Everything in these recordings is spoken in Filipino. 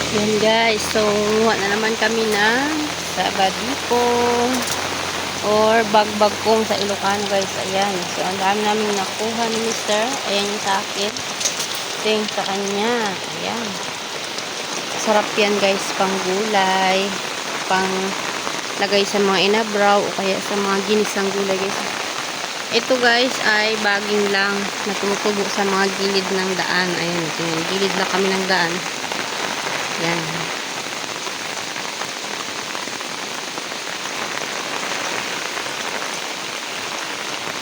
Yan guys, so muha na naman kami ng sabadipong or bagbagkong sa Ilocano guys. Ayan, so ang dami namin nakuha ni Mister. Ayan yung sa akin, ito yung sa kanya. Ayan, sarap yan guys, pang gulay, pang lagay sa mga inabraw o kaya sa mga ginisang gulay guys. Ito guys ay baging lang na tumutubo sa mga gilid ng daan. Ayan, ito yung gilid lang kami ng daan. Yan.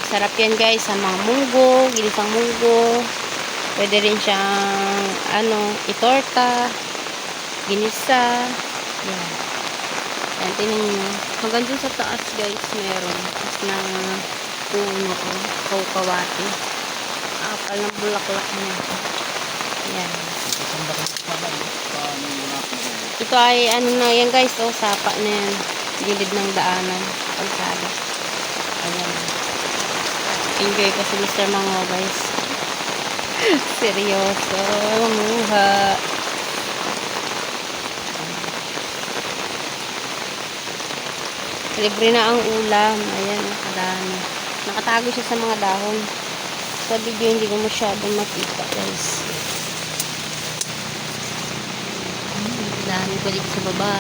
Sarap yan guys sa mga munggo, ginisang munggo. Pwede rin siyang itorta, ginisa. Yan. Yan, tingnan nyo. Hanggang dun sa taas guys, meron. Tapos na puno o kawati. Akal ng bulaklak niya. Yan. Ito ay yan guys, sapa na yan. Gilid ng daanan. Kalsada. Ayan. Enjoy pa si Mr. Mango guys. Seryoso. Muha. Libre na ang ulam. Ayan, nakadami. Nakatago siya sa mga dahon. Sa video hindi ko masyadong makita guys. Dami pa dito sa baba.